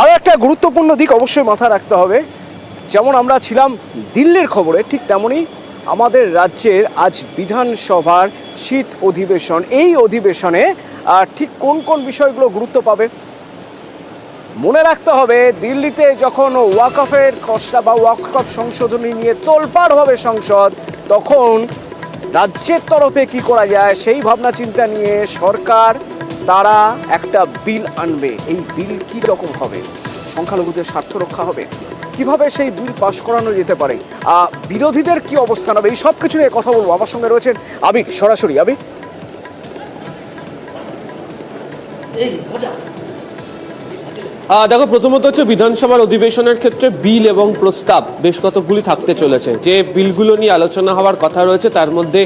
আরও একটা গুরুত্বপূর্ণ দিক অবশ্যই মাথায় রাখতে হবে, যেমন আমরা ছিলাম দিল্লির খবরে, ঠিক তেমনই আমাদের রাজ্যের আজ বিধানসভার শীত অধিবেশন। এই অধিবেশনে ঠিক কোন কোন বিষয়গুলো গুরুত্ব পাবে মনে রাখতে হবে। দিল্লিতে যখন ওয়াকফের খসড়া বা ওয়াকফ সংশোধনী নিয়ে তোলপাড় হবে সংসদ, তখন রাজ্যের তরফে কি করা যায় সেই ভাবনা চিন্তা নিয়ে সরকার তারা একটা বিল আনবে। এই বিল কি রকম হবে? সংখ্যালঘুদের স্বার্থ রক্ষা হবে? কিভাবে সেই বিল পাশ করানো যেতে পারে? বিরোধীদের কি অবস্থান হবে? এই সব কিছু নিয়ে কথা বলবো। আমার সঙ্গে রয়েছেন আবির, সরাসরি আবির। দেখো, প্রথমত হচ্ছে বিধানসভার অধিবেশনের ক্ষেত্রে বিল এবং প্রস্তাব বেশ কতগুলি থাকতে চলেছে। যে বিলগুলো নিয়ে আলোচনা হওয়ার কথা রয়েছে তার মধ্যে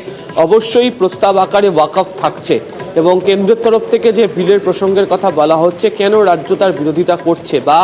অবশ্যই প্রস্তাব আকারে ওয়াকফ থাকছে, এবং কেন্দ্রের তরফ থেকে যে বিলের প্রসঙ্গের কথা বলা হচ্ছে, কেন রাজ্য তার বিরোধিতা করছে বা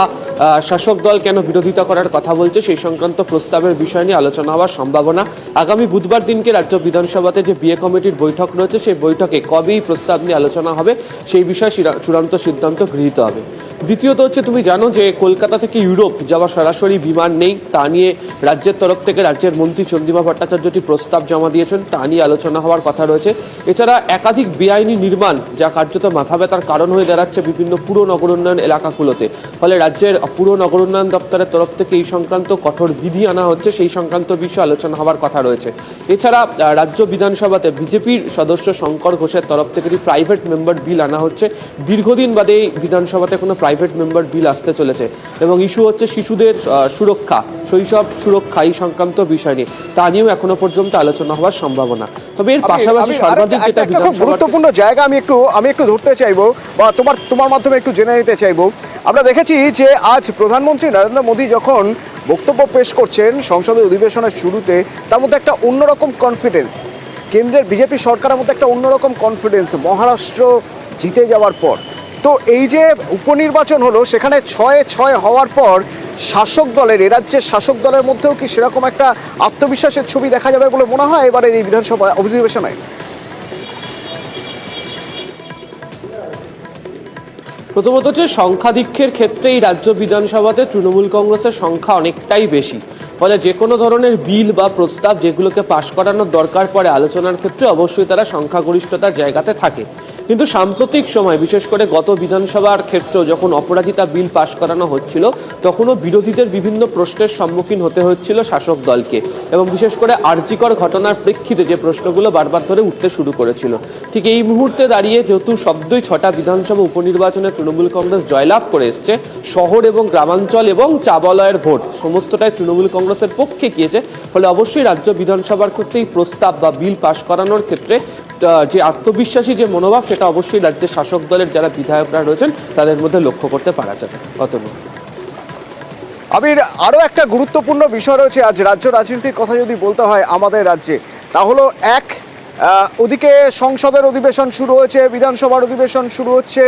শাসক দল কেন বিরোধিতা করার কথা বলছে, সেই সংক্রান্ত প্রস্তাবের বিষয় নিয়ে আলোচনা হওয়ার সম্ভাবনা। আগামী বুধবার দিনকে রাজ্য বিধানসভাতে যে বিএ কমিটির বৈঠক রয়েছে, সেই বৈঠকে কবে এই প্রস্তাব নিয়ে আলোচনা হবে সেই বিষয়ে চূড়ান্ত সিদ্ধান্ত গৃহীত হবে। দ্বিতীয়ত হচ্ছে, তুমি জানো যে কলকাতা থেকে ইউরোপ যাওয়া সরাসরি বিমান নেই, তা নিয়ে রাজ্যের তরফ থেকে রাজ্যের মন্ত্রী চন্দ্রিমা ভট্টাচার্যটি প্রস্তাব জমা দিয়েছেন, তা নিয়ে আলোচনা হওয়ার কথা রয়েছে। এছাড়া একাধিক বেআইনি নির্মাণ, যা কার্যত মাথা ব্যথার কারণ হয়ে দাঁড়াচ্ছে বিভিন্ন পুর নগর উন্নয়ন এলাকাগুলোতে, ফলে রাজ্যের পুর নগর উন্নয়ন দপ্তরের তরফ থেকে এই সংক্রান্ত কঠোর বিধি আনা হচ্ছে, সেই সংক্রান্ত বিষয়ে আলোচনা হওয়ার কথা রয়েছে। এছাড়া রাজ্য বিধানসভাতে বিজেপির সদস্য শঙ্কর ঘোষের তরফ থেকে প্রাইভেট মেম্বার বিল আনা হচ্ছে। দীর্ঘদিন বাদে এই বিধানসভাতে কোনো প্রাইভেট মেম্বার বিল আসতে চলেছে, এবং ইস্যু হচ্ছে শিশুদের সুরক্ষা, শৈশব সুরক্ষা, এই সংক্রান্ত বিষয় নিয়ে তা নিয়েও এখনো পর্যন্ত আলোচনা হওয়ার সম্ভাবনা। তবে এর পাশাপাশি সর্বাধিক যেটা গুরুত্বপূর্ণ জায়গা আমি একটু ধরতে চাইবো, বা তোমার মাধ্যমে একটু জেনে নিতে চাইবো। আমরা দেখেছি যে আজ প্রধানমন্ত্রী নরেন্দ্র মোদী যখন বক্তব্য পেশ করছেন সংসদের অধিবেশনের শুরুতে, তার মধ্যে একটা অন্যরকম কনফিডেন্স, কেন্দ্রের বিজেপি সরকারের মধ্যে একটা অন্যরকম কনফিডেন্স মহারাষ্ট্র জিতে যাওয়ার পর। তো এই যে উপনির্বাচন হলো, সেখানে 6-6 হওয়ার পর শাসক দলের, এ রাজ্যের শাসক দলের মধ্যেও কি সেরকম একটা আত্মবিশ্বাসের ছবি দেখা যাবে বলে মনে হয় এবারের এই বিধানসভা অধিবেশনে? প্রথমত হচ্ছে, সংখ্যাধিক্যের ক্ষেত্রে এই রাজ্য বিধানসভাতে তৃণমূল কংগ্রেসের সংখ্যা অনেকটাই বেশি, ফলে যে কোনো ধরনের বিল বা প্রস্তাব যেগুলোকে পাশ করানোর দরকার পড়ে আলোচনার ক্ষেত্রে অবশ্যই তারা সংখ্যাগরিষ্ঠতার জায়গাতে থাকে। কিন্তু সাম্প্রতিক সময়, বিশেষ করে গত বিধানসভার ক্ষেত্রেও যখন অপরাজিতা বিল পাশ করানো হচ্ছিল, তখনও বিরোধীদের বিভিন্ন প্রশ্নের সম্মুখীন হতে হচ্ছিল শাসক দলকে, এবং বিশেষ করে আরজিকর ঘটনার প্রেক্ষিতে যে প্রশ্নগুলো বারবার ধরে উঠতে শুরু করেছিল। ঠিক এই মুহূর্তে দাঁড়িয়ে যেহেতু সদ্যই 6টা বিধানসভা উপনির্বাচনে তৃণমূল কংগ্রেস জয়লাভ করে এসছে, শহর এবং গ্রামাঞ্চল এবং চাবলয়ের ভোট সমস্তটাই তৃণমূল কংগ্রেসের পক্ষে গিয়েছে, ফলে অবশ্যই রাজ্য বিধানসভার ক্ষেত্রে এই প্রস্তাব বা বিল পাশ করানোর ক্ষেত্রে যে আত্মবিশ্বাসী যে মনোভাব, সেটা অবশ্যই রাজ্যের শাসক দলের যারা বিধায়করা রয়েছেন তাদের মধ্যে লক্ষ্য করতে পারা যাবে। আবির, আরও একটা গুরুত্বপূর্ণ বিষয় রয়েছে আজ রাজ্য রাজনীতির কথা যদি বলতে হয় আমাদের রাজ্যে, তা হলো ওদিকে সংসদের অধিবেশন শুরু হয়েছে, বিধানসভার অধিবেশন শুরু হচ্ছে।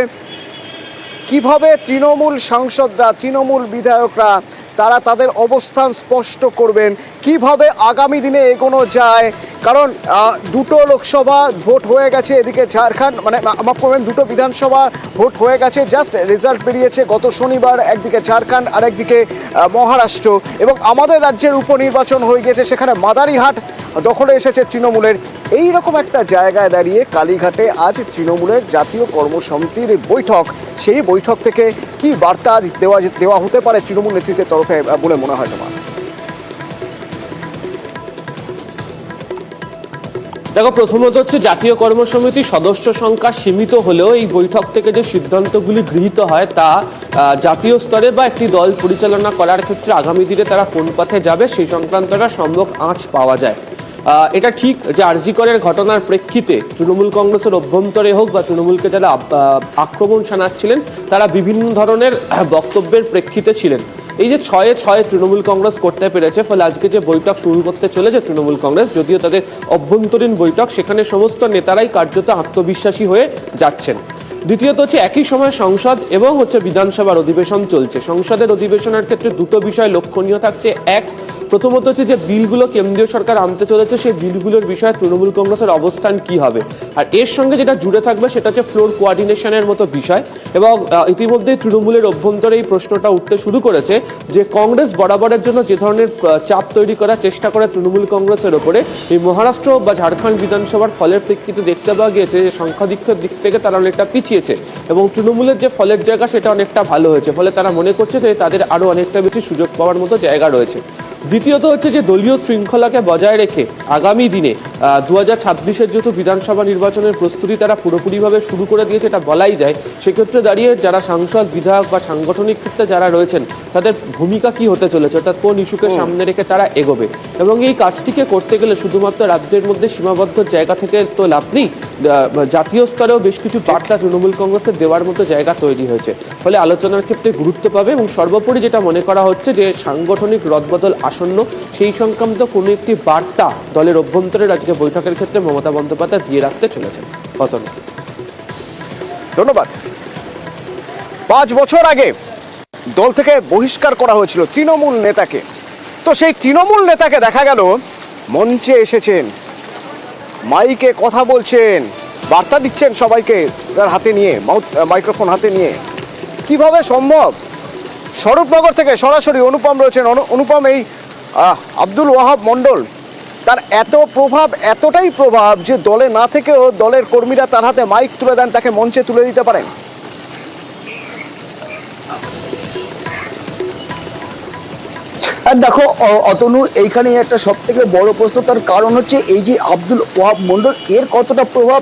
কিভাবে তৃণমূল সাংসদরা, তৃণমূল বিধায়করা তারা তাদের অবস্থান স্পষ্ট করবেন, কিভাবে আগামী দিনে এগোনো যায়? কারণ দুটো লোকসভা ভোট হয়ে গেছে, এদিকে ঝাড়খণ্ড, মানে আমার করবেন দুটো বিধানসভা ভোট হয়ে গেছে, জাস্ট রেজাল্ট বেরিয়েছে গত শনিবার, একদিকে ঝাড়খণ্ড আর একদিকে মহারাষ্ট্র, এবং আমাদের রাজ্যের উপনির্বাচন হয়ে গেছে, সেখানে মাদারিহাট দখলে এসেছে তৃণমূলের। এই রকম একটা জায়গায় দাঁড়িয়ে কালীঘাটে আজ তৃণমূলের জাতীয় কর্মসমিতির বৈঠক, সেই বৈঠক থেকে কি বার্তা দেওয়া হতে পারে তৃণমূল নেতৃত্বের তরফে বলে মনে হয় তোমার? দেখো, প্রথমত হচ্ছে, জাতীয় কর্মসমিতির সদস্য সংখ্যা সীমিত হলেও এই বৈঠক থেকে যে সিদ্ধান্তগুলি গৃহীত হয় তা জাতীয় স্তরে বা একটি দল পরিচালনা করার ক্ষেত্রে আগামী দিনে তারা কোন পথে যাবে সেই সংক্রান্ত একটা সম্যক আঁচ পাওয়া যায়। এটা ঠিক যে আরজিকরের ঘটনার প্রেক্ষিতে তৃণমূল কংগ্রেসের অভ্যন্তরে হোক বা তৃণমূলকে যারা আক্রমণ শানাচ্ছিলেন, তারা বিভিন্ন ধরনের বক্তব্যের প্রেক্ষিতে ছিলেন। এই যে 6-6 তৃণমূল কংগ্রেস করতে পেরেছে, ফলে আজকে যে বৈঠক শুরু করতে চলেছে তৃণমূল কংগ্রেস, যদিও তাদের অভ্যন্তরীণ বৈঠক, সেখানে সমস্ত নেতারাই কার্যত আত্মবিশ্বাসী হয়ে যাচ্ছেন। দ্বিতীয়ত হচ্ছে, একই সময় সংসদ এবং বিধানসভার অধিবেশন চলছে। সংসদের অধিবেশনের ক্ষেত্রে দুটো বিষয় লক্ষণীয় থাকছে। এক, প্রথমত হচ্ছে যে বিলগুলো কেন্দ্রীয় সরকার আনতে চলেছে, সেই বিলগুলোর বিষয়ে তৃণমূল কংগ্রেসের অবস্থান কি হবে, আর এর সঙ্গে যেটা জুড়ে থাকবে সেটা হচ্ছে ফ্লোর কোঅর্ডিনেশনের মতো বিষয়। এবং ইতিমধ্যেই তৃণমূলের অভ্যন্তরে এই প্রশ্নটা উঠতে শুরু করেছে যে কংগ্রেস বরাবরের জন্য যে ধরনের চাপ তৈরি করার চেষ্টা করে তৃণমূল কংগ্রেসের ওপরে, এই মহারাষ্ট্র বা ঝাড়খণ্ড বিধানসভার ফলের প্রেক্ষিতে দেখতে পাওয়া গিয়েছে যে সংখ্যাধিক্যের দিক থেকে তারা অনেকটা পিছিয়েছে এবং তৃণমূলের যে ফলের জায়গা সেটা অনেকটা ভালো হয়েছে, ফলে তারা মনে করছে যে তাদের আরও অনেকটা বেশি সুযোগ পাওয়ার মতো জায়গা রয়েছে। দ্বিতীয়ত হচ্ছে যে দলীয় শৃঙ্খলাকে বজায় রেখে আগামী দিনে 2026-এর যেহেতু বিধানসভা নির্বাচনের প্রস্তুতি তারা পুরোপুরিভাবে শুরু করে দিয়েছে এটা বলাই যায়, সেক্ষেত্রে দাঁড়িয়ে যারা সাংসদ, বিধায়ক বা সাংগঠনিক ক্ষেত্রে যারা রয়েছেন তাদের ভূমিকা কি হতে চলেছে, অর্থাৎ কোন ইস্যুকে সামনে রেখে তারা এগোবে। এবং এই কাজটিকে করতে গেলে শুধুমাত্র রাজ্যের মধ্যে সীমাবদ্ধ জায়গা থেকে তো লাভ নেই, জাতীয় স্তরেও বেশ কিছু বার্তা তৃণমূল কংগ্রেসের দেওয়ার মতো জায়গা তৈরি হয়েছে, ফলে আলোচনার ক্ষেত্রে গুরুত্ব পাবে। এবং সর্বোপরি যেটা মনে করা হচ্ছে যে সাংগঠনিক রদবদল আসন্ন, সেই সংক্রান্ত কোনো একটি বার্তা দলের অভ্যন্তরের আজকে বৈঠকের ক্ষেত্রে মমতা বন্দ্যোপাধ্যায় দিয়ে রাখতে চলেছেন। কতন ধন্যবাদ। 5 বছর আগে দল থেকে বহিষ্কার করা হয়েছিল তৃণমূল নেতাকে, তো সেই তৃণমূল নেতাকে দেখা গেল মঞ্চে এসেছেন, মাইকে কথা বলছেন, বার্তা দিচ্ছেন সবাইকে স্পিকার হাতে নিয়ে, মাইক্রোফোন হাতে নিয়ে। কিভাবে সম্ভব? স্বরূপনগর থেকে সরাসরি অনুপম রয়েছেন। অনুপম, এই আব্দুল ওয়াহাব মণ্ডল, তার এত প্রভাব, এতটাই প্রভাব যে দলে না থেকেও দলের কর্মীরা তার হাতে মাইক তুলে দেন, তাকে মঞ্চে তুলে দিতে পারেন। আর দেখো অতনু, এইখানে একটা সব থেকে বড় প্রশ্ন, তার কারণ হচ্ছে এই যে আব্দুল ওয়াহাব মণ্ডল, এর কতটা প্রভাব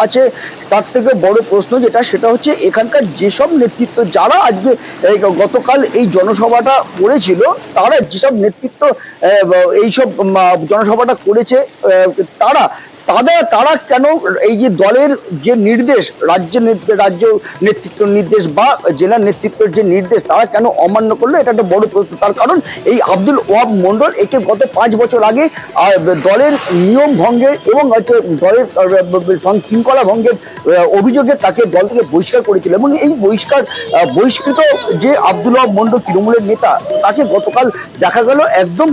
আছে তার থেকে বড় প্রশ্ন যেটা, সেটা হচ্ছে এখানকার যেসব নেতৃত্ব যারা আজকে গতকাল এই জনসভাটা করেছিল, তারা যেসব নেতৃত্ব এইসব জনসভাটা করেছে, তারা কেন এই যে দলের যে নির্দেশ, রাজ্য নেতৃত্বের নির্দেশ বা জেলা নেতৃত্বের যে নির্দেশ, তারা কেন অমান্য করলো, এটা একটা বড় প্রশ্ন। তার কারণ এই আব্দুল ওয়াহাব মণ্ডল একে গত 5 বছর আগে দলের নিয়ম ভঙ্গের এবং হচ্ছে দলের শৃঙ্খলা ভঙ্গের অভিযোগে তাকে দল থেকে বহিষ্কার করেছিল। এবং এই বহিষ্কৃত যে আব্দুল ওয়াহাব মণ্ডল তৃণমূলের নেতা, তাকে গতকাল দেখা গেল একদম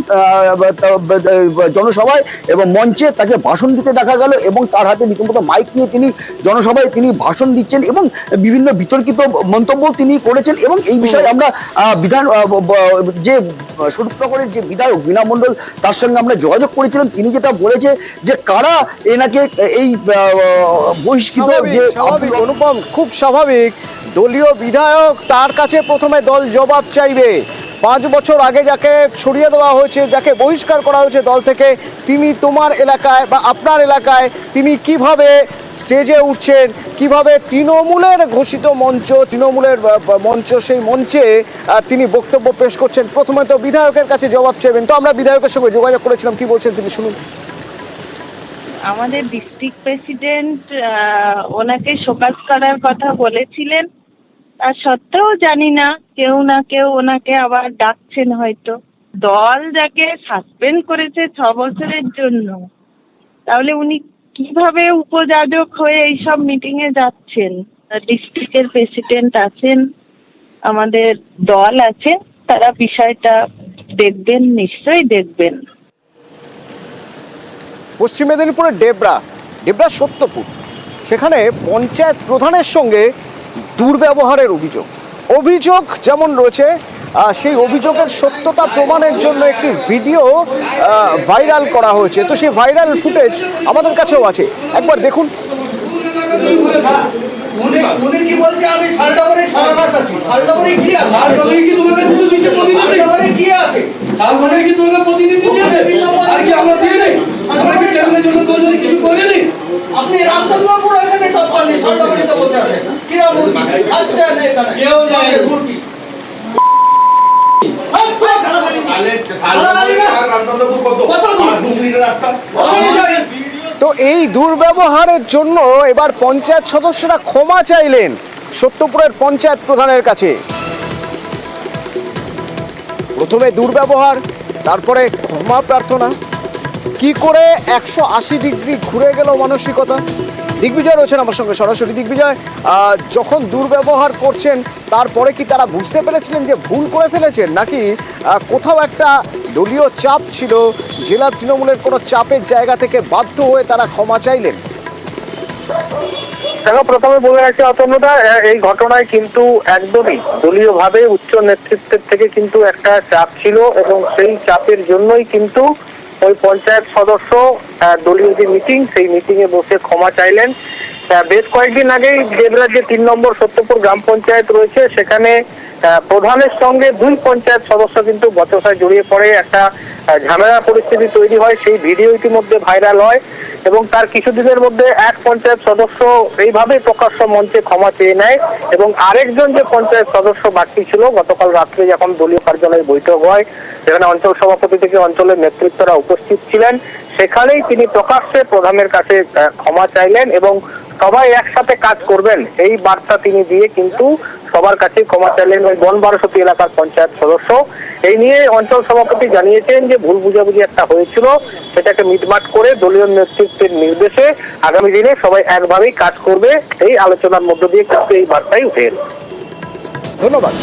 জনসভায় এবং মঞ্চে তাকে ভাষণ দিতে দেখা গেল এবং তার হাতে রীতিমতো মাইক নিয়ে তিনি জনসভায় তিনি ভাষণ দিচ্ছেন এবং বিভিন্ন বিতর্কিত মন্তব্য তিনি করেছেন। এবং এই বিষয়ে আমরা যে স্বরূপনগরের যে বিধায়ক বীণা মণ্ডল, তার সঙ্গে আমরা যোগাযোগ করেছিলাম। তিনি যেটা বলেছে যে কারা এনাকে এই বহিষ্কৃত, যে অনুপম, খুব স্বাভাবিক, দলীয় বিধায়ক, তার কাছে প্রথমে দল জবাব চাইবে। 5 বছর আগে যাকে সরিয়ে দেওয়া হয়েছে, যাকে বহিষ্কার করা হয়েছে দল থেকে, তিনি তোমার এলাকায় বা আপনার এলাকায় তিনি কিভাবে স্টেজে উঠছেন, কিভাবে তৃণমূলের ঘোষিত মঞ্চ, তৃণমূলের মঞ্চ, সেই মঞ্চে তিনি বক্তব্য পেশ করছেন। প্রথমে তো বিধায়কের কাছে জবাব চাইবেন। তো আমরা বিধায়কের সঙ্গে যোগাযোগ করেছিলাম, কি বলছেন তিনি শুনুন। আমাদের ডিস্ট্রিক্ট প্রেসিডেন্ট ওনাকে শোকজ করার কথা বলেছিলেন, তার সত্ত্বেও জানি না কেউ ওনাকে আবার ডাকছেন হয়তো। দল যাকে সাসপেন্ড করেছে 6 বছরের জন্য, তাহলে উনি কিভাবে উপযাজক হয়ে এইসব মিটিং এ যাচ্ছেন? ডিস্ট্রিক্টের প্রেসিডেন্ট আছেন, আমাদের দল আছে, তারা বিষয়টা দেখবেন, নিশ্চয়ই দেখবেন। পশ্চিম মেদিনীপুরের ডেবরা সত্যপুর, সেখানে পঞ্চায়েত প্রধানের সঙ্গে দুর্ব্যবহারের অভিযোগ যেমন রয়েছে, সেই অভিযোগের সত্যতা প্রমাণের জন্য একটি ভিডিও ভাইরাল করা হয়েছে। তো সেই ভাইরাল ফুটেজ আমাদের কাছেও আছে, একবার দেখুন। উনি কি বলছে, আমি শালডাবরে সারা রাত আছি। শালডাবরে কি আছে? শালডাবরে কি তোমাকে দুটো দিচ্ছে প্রতিনিধি? শালডাবরে কি আছে? শালডাবরে কি তোমাকে প্রতিনিধি দিয়েছে? আর কি আমরা দিয়ে নেই? আমরা কি টেবিলের জন্য তো যদি কিছু করে নেই? আপনি রামচন্দ্রপুর এখানে টপ পাননি, শালডাবরে তো বসে আছেন। কি নাম? আচ্ছা না, এখানে কেউ যায় মুরগি। আচ্ছা শালডাবরে আর রামচন্দ্রপুর কত 2 মিনিটের রাস্তা। ওখানে যাবেন। তো এই দুর্ব্যবহারের জন্য এবার পঞ্চায়েত সদস্যরা ক্ষমা চাইলেন সত্যপুরের পঞ্চায়েত প্রধানের কাছে। প্রথমে দুর্ব্যবহার, তারপরে ক্ষমা প্রার্থনা। কি করে 180 ডিগ্রি ঘুরে গেল মানসিকতা? দিগ্বিজয় রয়েছেন আমার সঙ্গে সরাসরি। দিগ্বিজয়, যখন দুর্ব্যবহার করছেন তারপরে কি তারা বুঝতে পেরেছিলেন যে ভুল করে ফেলেছেন, নাকি কোথাও একটা দলীয় চাপ ছিল, জেলা তৃণমূলের কোনো চাপের জায়গা থেকে বাধ্য হয়ে তারা ক্ষমা চাইলেন? দেখো, প্রথমে বলে রাখছি অতন্যদা, এই ঘটনায় কিন্তু একদমই দলীয়ভাবে উচ্চ নেতৃত্বের থেকে কিন্তু একটা চাপ ছিল এবং সেই চাপের জন্যই কিন্তু ওই পঞ্চায়েত সদস্য দলীয় যে মিটিং, সেই মিটিং এ বসে ক্ষমা চাইলেন। বেশ কয়েকদিন আগেই দেবরাজ যে 3 নম্বর সত্যপুর গ্রাম পঞ্চায়েত রয়েছে, সেখানে প্রধানের সঙ্গে 2 পঞ্চায়েত সদস্য কিন্তু বচসায় জড়িয়ে পড়ে, একটা ঝামেলা পরিস্থিতি তৈরি হয়। সেই ভিডিও ইতিমধ্যে ভাইরাল হয় এবং তার কিছুদিনের মধ্যে এক পঞ্চায়েত সদস্য এইভাবে প্রকাশ্য মঞ্চে ক্ষমা চেয়ে নেয় এবং আরেকজন যে পঞ্চায়েত সদস্য বাকি ছিল, গতকাল রাত্রে যখন দলীয় কার্যালয়ে বৈঠক হয়, যেখানে অঞ্চল সভাপতি থেকে অঞ্চলের নেতৃত্বরা উপস্থিত ছিলেন, সেখানেই তিনি প্রকাশ্যে প্রধানের কাছে ক্ষমা চাইলেন এবং সবাই একসাথে কাজ করবেন এই বার্তা তিনি দিয়ে কিন্তু সবার কাছে ক্ষমা চাইলেন ওই বনবারসতী এলাকার পঞ্চায়েত সদস্য। এই নিয়ে অঞ্চল সভাপতি জানিয়েছেন যে ভুল বুঝাবুঝি একটা হয়েছিল, সেটাকে মিটমাট করে দলীয় নেতৃত্বের নির্দেশে আগামী দিনে সবাই একভাবেই কাজ করবে, এই আলোচনার মধ্য দিয়ে কিন্তু এই বার্তাই উঠে এল। ধন্যবাদ।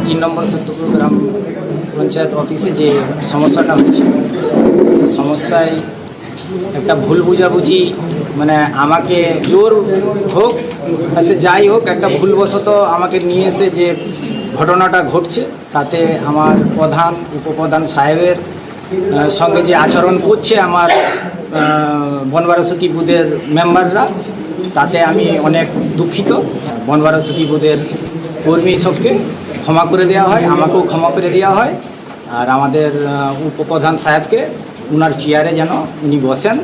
3 নম্বর সত্যপুর গ্রাম পঞ্চায়েত অফিসে যে সমস্যাটা হয়েছে, সেই সমস্যায় একটা ভুল বুঝাবুঝি, মানে আমাকে জোর হোক সে যাই হোক, একটা ভুলবশত আমাকে নিয়ে এসে যে ঘটনাটা ঘটছে, তাতে আমার প্রধান উপপ্রধান সাহেবের সঙ্গে যে আচরণ করছে আমার বনবারসতী বুথের মেম্বাররা, তাতে আমি অনেক দুঃখিত। বনবারসতী বুথের কর্মী সবকে ক্ষমা করে দেওয়া হয়, আমাকেও ক্ষমা করে দেওয়া হয়, আর আমাদের উপপ্রধান সাহেবকে উনার চেয়ারে যেন উনি বসেন